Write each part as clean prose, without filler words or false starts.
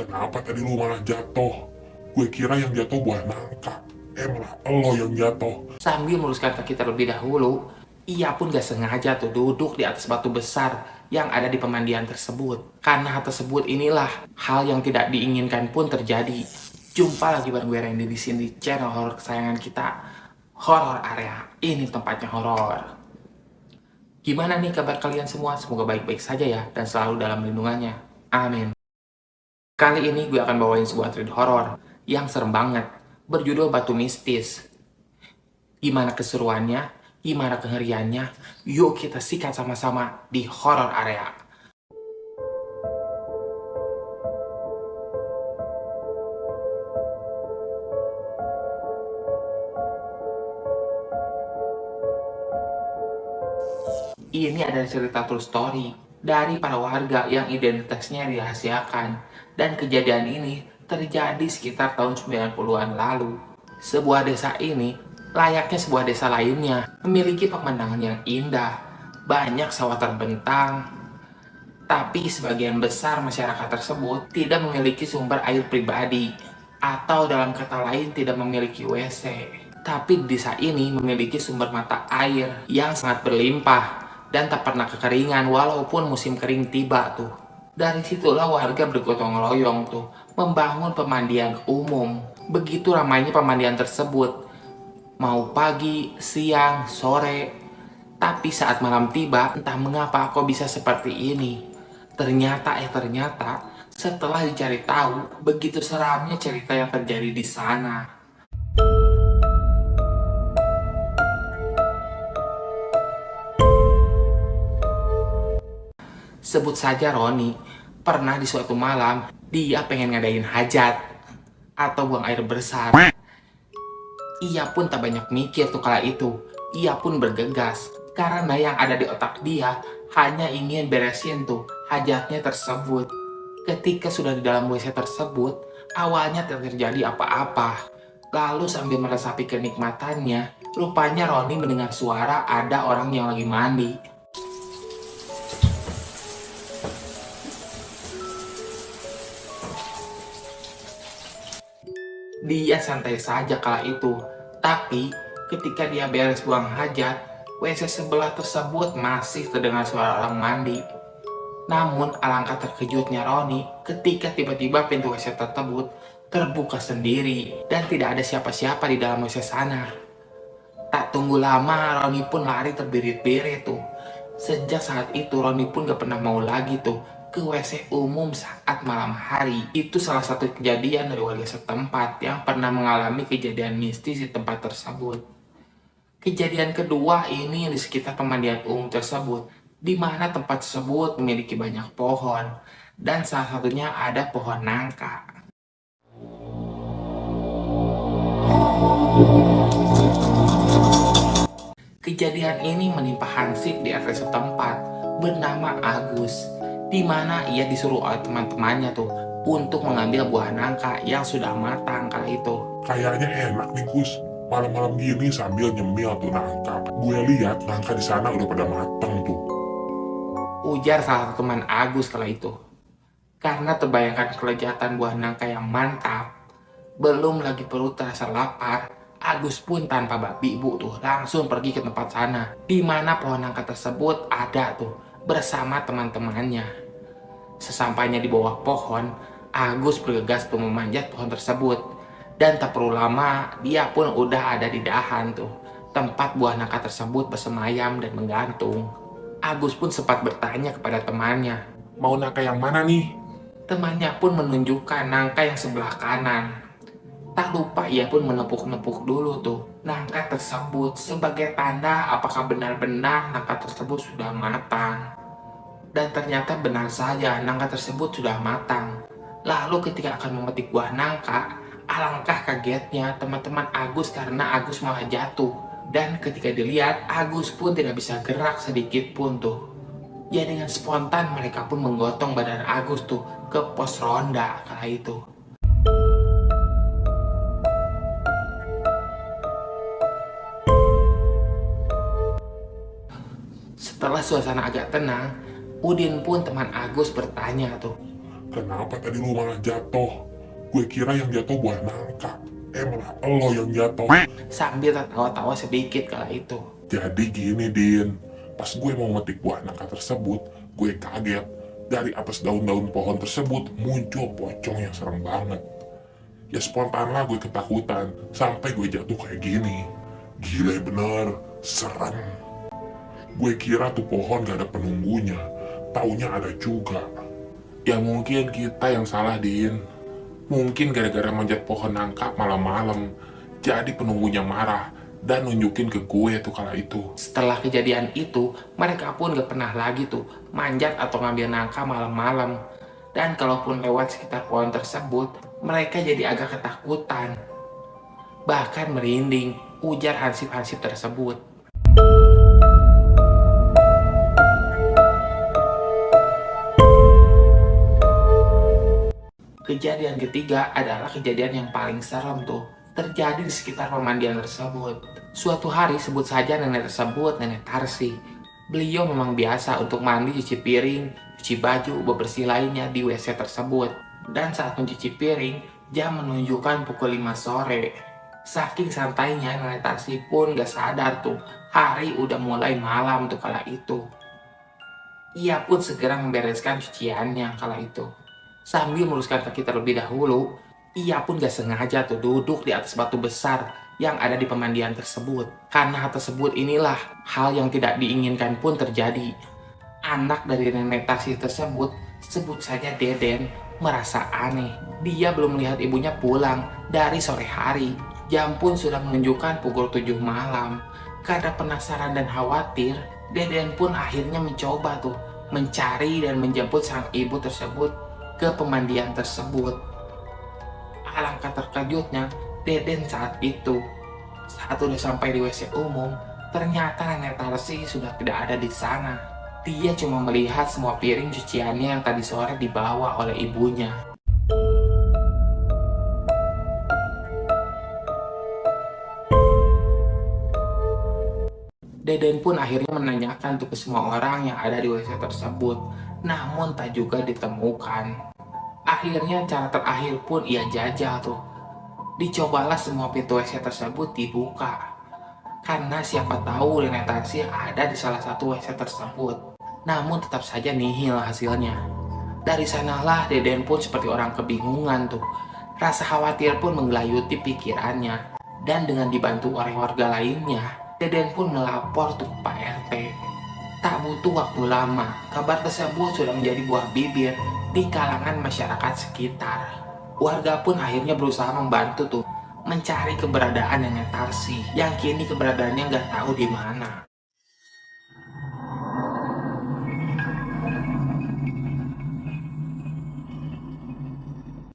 kenapa tadi lu malah jatuh? Gue kira yang jatuh buah nangka. Malah elo yang jatuh. Sambil meluruskan kaki terlebih dahulu, ia pun gak sengaja tuh duduk di atas batu besar yang ada di pemandian tersebut. Karena hal tersebut inilah hal yang tidak diinginkan pun terjadi. Jumpa lagi bareng gue Randy di sini di channel horor kesayangan kita, Horror Area. Ini tempatnya horor. Gimana nih kabar kalian semua? Semoga baik-baik saja ya dan selalu dalam lindungannya. Amin. Kali ini gue akan bawain sebuah thread horor yang serem banget, berjudul Batu Mistis. Gimana keseruannya? Gimana kengeriannya? Yuk kita sikat sama-sama di Horror Area. Ini adalah cerita true story dari para warga yang identitasnya dirahasiakan. Dan kejadian ini terjadi sekitar tahun 90-an lalu. Sebuah desa ini layaknya sebuah desa lainnya, memiliki pemandangan yang indah, banyak sawah terbentang, tapi sebagian besar masyarakat tersebut tidak memiliki sumber air pribadi, atau dalam kata lain tidak memiliki WC. Tapi desa ini memiliki sumber mata air yang sangat berlimpah dan tak pernah kekeringan walaupun musim kering tiba tuh. Dari situlah warga bergotong royong tuh membangun pemandian umum. Begitu ramainya pemandian tersebut, mau pagi, siang, sore. Tapi saat malam tiba, entah mengapa kok bisa seperti ini. Ternyata setelah dicari tahu, begitu seramnya cerita yang terjadi di sana. Sebut saja Roni, pernah di suatu malam, dia pengen ngadain hajat atau buang air besar. Ia pun tak banyak mikir tuh kala itu. Ia pun bergegas karena yang ada di otak dia hanya ingin beresin tuh hajatnya tersebut. Ketika sudah di dalam WC tersebut, awalnya tak terjadi apa-apa. Lalu sambil meresapi kenikmatannya, rupanya Roni mendengar suara ada orang yang lagi mandi. Dia santai saja kala itu, tapi ketika dia beres buang hajat, WC sebelah tersebut masih terdengar suara orang mandi. Namun alangkah terkejutnya Roni ketika tiba-tiba pintu WC tersebut terbuka sendiri dan tidak ada siapa-siapa di dalam WC sana. Tak tunggu lama Roni pun lari terbirit-birit tuh. Sejak saat itu Roni pun gak pernah mau lagi tuh ke WC umum saat malam hari. Itu salah satu kejadian dari warga setempat yang pernah mengalami kejadian mistis di tempat tersebut. Kejadian kedua ini di sekitar pemandian umum tersebut, di mana tempat tersebut memiliki banyak pohon, dan salah satunya ada pohon nangka. Kejadian ini menimpa Hansip di RT setempat bernama Agus, di mana ia disuruh oleh teman-temannya tuh untuk mengambil buah nangka yang sudah matang kala itu. Kayaknya enak nih Gus. Malam-malam gini sambil nyemil tuh nangka. Gue lihat nangka di sana udah pada mateng tuh. Ujar salah satu teman Agus kala itu. Karena terbayangkan kelezatan buah nangka yang mantap, belum lagi perut terasa lapar, Agus pun tanpa babi ibu tuh langsung pergi ke tempat sana, di mana pohon nangka tersebut ada tuh bersama teman-temannya. Sesampainya di bawah pohon, Agus bergegas tuh memanjat pohon tersebut, dan tak perlu lama dia pun udah ada di dahan tuh tempat buah nangka tersebut bersemayam dan menggantung. Agus pun sempat bertanya kepada temannya. Mau nangka yang mana nih? Temannya pun menunjukkan nangka yang sebelah kanan. Tak lupa ia pun menepuk-nepuk dulu tuh nangka tersebut sebagai tanda apakah benar-benar nangka tersebut sudah matang. Dan ternyata benar saja nangka tersebut sudah matang. Lalu ketika akan memetik buah nangka, alangkah kagetnya teman-teman Agus karena Agus malah jatuh. Dan ketika dilihat, Agus pun tidak bisa gerak sedikit pun tuh. Ya dengan spontan mereka pun menggotong badan Agus tuh ke pos ronda kala itu. Setelah suasana agak tenang, Udin pun teman Agus bertanya tuh. kenapa tadi lu malah jatuh? Gue kira yang jatuh buah nangka, malah lo yang jatuh. Sambil tertawa-tawa sedikit kala itu. Jadi gini Din, pas gue mau metik buah nangka tersebut, gue kaget. Dari atas daun-daun pohon tersebut muncul pocong yang serem banget. Ya spontan lah gue ketakutan, sampai gue jatuh kayak gini. Gila bener, serem. Gue kira tuh pohon gak ada penunggunya, taunya ada juga. Ya mungkin kita yang salah Din. Mungkin gara-gara manjat pohon nangka malam-malam, jadi penunggunya marah dan nunjukin ke gue tuh kala itu. Setelah kejadian itu, mereka pun gak pernah lagi tuh manjat atau ngambil nangka malam-malam. Dan kalaupun lewat sekitar pohon tersebut, mereka jadi agak ketakutan. Bahkan merinding, ujar hansip-hansip tersebut. Kejadian ketiga adalah kejadian yang paling serem tuh. Terjadi di sekitar pemandian tersebut. Suatu hari sebut saja nenek tersebut Nenek Tarsi. Beliau memang biasa untuk mandi, cuci piring, cuci baju, bebersih lainnya di WC tersebut. Dan saat mencuci piring, jam menunjukkan pukul 5 sore. Saking santainya Nenek Tarsi pun gak sadar tuh, hari udah mulai malam tuh kala itu. Ia pun segera membereskan cuciannya kala itu. Sambil meluruskan kaki terlebih dahulu, ia pun gak sengaja tuh duduk di atas batu besar yang ada di pemandian tersebut. Karena hal tersebut inilah hal yang tidak diinginkan pun terjadi. Anak dari nenek Tarsi tersebut, sebut saja Deden, merasa aneh. Dia belum melihat ibunya pulang dari sore hari. Jam pun sudah menunjukkan pukul 7 malam. Karena penasaran dan khawatir, Deden pun akhirnya mencoba tuh mencari dan menjemput sang ibu tersebut ke pemandian tersebut. Alangkah terkejutnya Deden saat itu. Saat udah sampai di WC umum, ternyata Nenek Tarsi sudah tidak ada di sana. Dia cuma melihat semua piring cuciannya yang tadi sore dibawa oleh ibunya. Deden pun akhirnya menanyakan tuh ke semua orang yang ada di WC tersebut, namun tak juga ditemukan. Akhirnya cara terakhir pun ia jajal tuh. Dicobalah semua pintu WC tersebut dibuka. Karena siapa tahu Nenek Tarsi ada di salah satu WC tersebut. Namun tetap saja nihil hasilnya. Dari sanalah Deden pun seperti orang kebingungan tuh. Rasa khawatir pun menggelayuti pikirannya. Dan dengan dibantu oleh warga lainnya, Deden pun melapor tuh ke Pak RT. Tak butuh waktu lama, kabar tersebut sudah menjadi buah bibir di kalangan masyarakat sekitar. Warga pun akhirnya berusaha membantu tuh mencari keberadaan Nenek Tarsi yang kini keberadaannya nggak tahu di mana.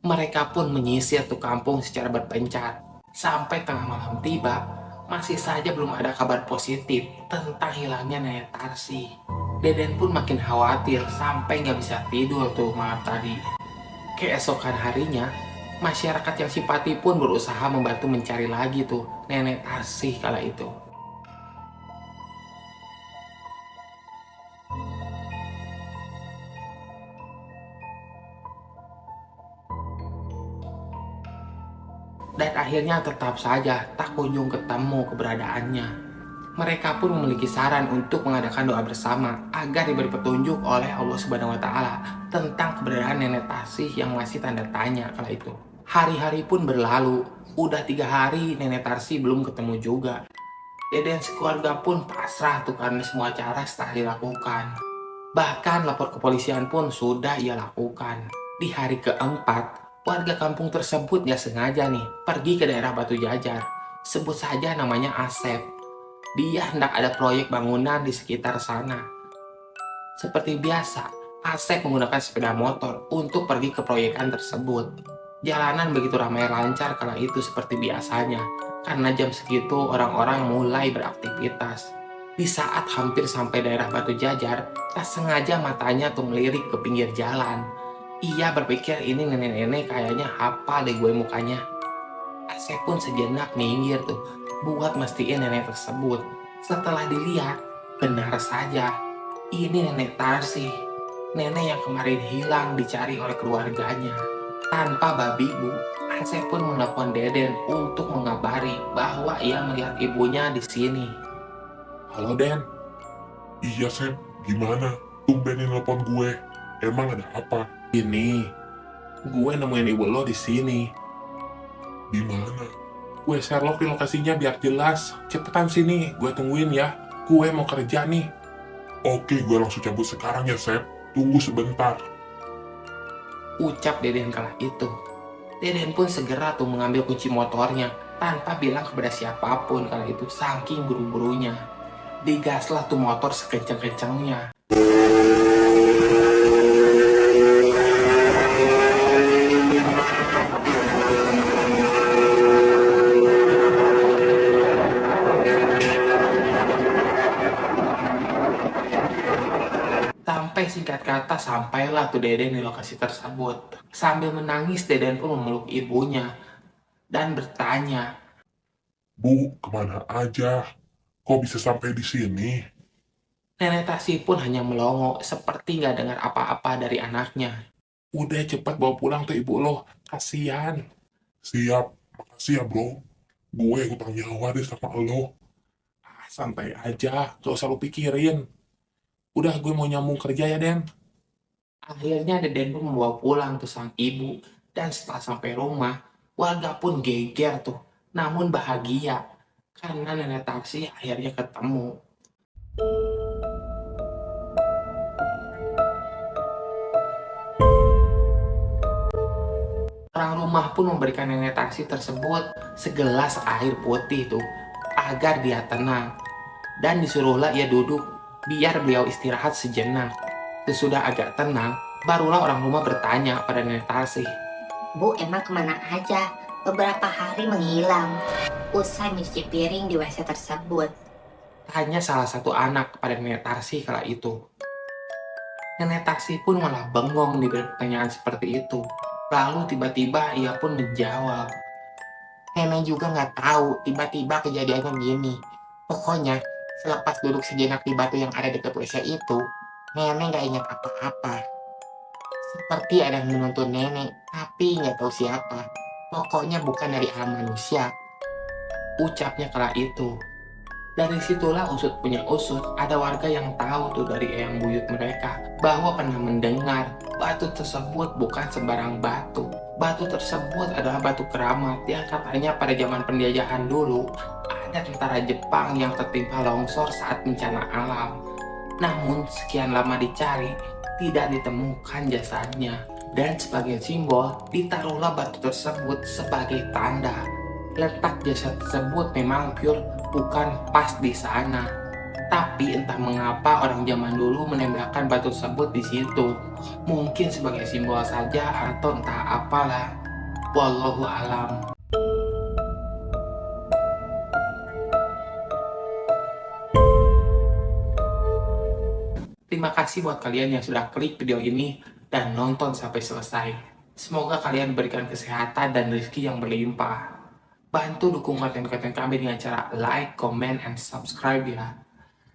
Mereka pun menyisir tuh kampung secara berpencar. Sampai tengah malam tiba, masih saja belum ada kabar positif tentang hilangnya Nenek Tarsi. Deden pun makin khawatir sampai nggak bisa tidur tuh malam tadi. Keesokan harinya, masyarakat yang simpati pun berusaha membantu mencari lagi tuh Nenek Tarsi kala itu. Dan akhirnya tetap saja tak kunjung ketemu keberadaannya. Mereka pun memiliki saran untuk mengadakan doa bersama agar diberi petunjuk oleh Allah Subhanahu wa Ta'ala tentang keberadaan Nenek Tarsi yang masih tanda tanya kala itu. Hari-hari pun berlalu, udah 3 hari Nenek Tarsi belum ketemu juga. Deden sekeluarga pun pasrah tuh karena semua cara setelah dilakukan. Bahkan lapor kepolisian pun sudah ia lakukan. Di hari keempat, warga kampung tersebut gak sengaja nih pergi ke daerah Batu Jajar. Sebut saja namanya Asep. Dia hendak ada proyek bangunan di sekitar sana. Seperti biasa, Asep menggunakan sepeda motor untuk pergi ke proyekan tersebut. Jalanan begitu ramai lancar kala itu seperti biasanya, karena jam segitu orang-orang mulai beraktivitas. Di saat hampir sampai daerah Batu Jajar, tak sengaja matanya tuh melirik ke pinggir jalan. Ia berpikir ini nenek-nenek kayaknya hafal deh gue mukanya. Asep pun sejenak minggir tuh buat mastiin nenek tersebut. Setelah dilihat, benar saja, ini Nenek Tarsi. Nenek yang kemarin hilang dicari oleh keluarganya. Tanpa babi bu, Asep pun menelpon Deden untuk mengabari bahwa ia melihat ibunya di sini. Halo Den. Iya Sep, gimana? Tumbenin telepon gue. Emang ada apa? Ini, gue nemuin ibu lo di sini. Di mana? Gue Sherlock di lokasinya biar jelas. Cepetan sini, gue tungguin ya. Gue mau kerja nih. Oke, gue langsung cabut sekarang ya Sep. Tunggu sebentar. Ucap Deden kala itu. Deden pun segera tuh mengambil kunci motornya tanpa bilang kepada siapapun kala itu saking buru-burunya. Digaslah tuh motor sekencang-kencangnya. Sampai singkat kata sampailah tuh Deden di lokasi tersebut. Sambil menangis Deden pun memeluk ibunya dan bertanya, Bu, kemana aja? Kok bisa sampai di sini? Nenek Tasi pun hanya melongo seperti nggak dengar apa-apa dari anaknya. Udah cepet bawa pulang tuh ibu lo. Kasian. Siap, makasih ya bro. Gue utang nyawa deh sama lo. Santai aja, gak usah lo pikirin. Udah gue mau nyambung kerja ya Den. Akhirnya Deden pun membawa pulang tuh sang ibu. Dan setelah sampai rumah, warga pun geger tuh. Namun bahagia karena nenek Taksi akhirnya ketemu. Orang rumah pun memberikan nenek Taksi tersebut segelas air putih tuh agar dia tenang. Dan disuruhlah ia duduk biar beliau istirahat sejenak. Sesudah agak tenang, barulah orang rumah bertanya pada nenek Tarsih. Bu, emang kemana aja? Beberapa hari menghilang. Usai mencuci piring di WC tersebut. Tanya salah satu anak kepada nenek Tarsih kala itu. Nenek Tarsih pun malah bengong diberi pertanyaan seperti itu. Lalu tiba-tiba ia pun menjawab. Nenek juga nggak tahu, tiba-tiba kejadiannya gini. Pokoknya, selepas duduk sejenak di batu yang ada dekat WC itu, nenek nggak ingat apa-apa. Seperti ada yang menuntun nenek, tapi nggak tahu siapa. Pokoknya bukan dari alam manusia. Ucapnya kala itu. Dari situlah usut punya usut, ada warga yang tahu tuh dari eyang buyut mereka bahwa pernah mendengar batu tersebut bukan sembarang batu. Batu tersebut adalah batu keramat yang katanya pada zaman penjajahan dulu ada tentara Jepang yang tertimpa longsor saat bencana alam. Namun sekian lama dicari, tidak ditemukan jasadnya. Dan sebagai simbol, ditaruhlah batu tersebut sebagai tanda. Letak jasad tersebut memang pure bukan pas di sana. Tapi entah mengapa orang zaman dulu menembakkan batu tersebut di situ. Mungkin sebagai simbol saja atau entah apalah. Wallahu alam. Terima kasih buat kalian yang sudah klik video ini dan nonton sampai selesai. Semoga kalian berikan kesehatan dan rezeki yang berlimpah. Bantu dukung konten-konten kami dengan cara like, comment, and subscribe ya.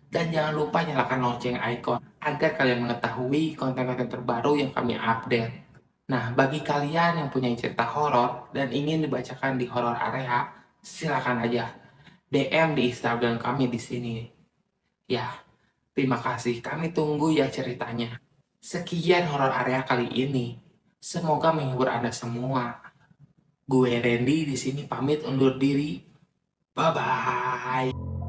Dan jangan lupa nyalakan lonceng icon agar kalian mengetahui konten-konten terbaru yang kami update. Nah, bagi kalian yang punya cerita horor dan ingin dibacakan di horor area, silakan aja DM di Instagram kami di sini. Ya, terima kasih. Kami tunggu ya ceritanya. Sekian horor area kali ini. Semoga menghibur Anda semua. Gue Randy di sini pamit undur diri. Bye bye.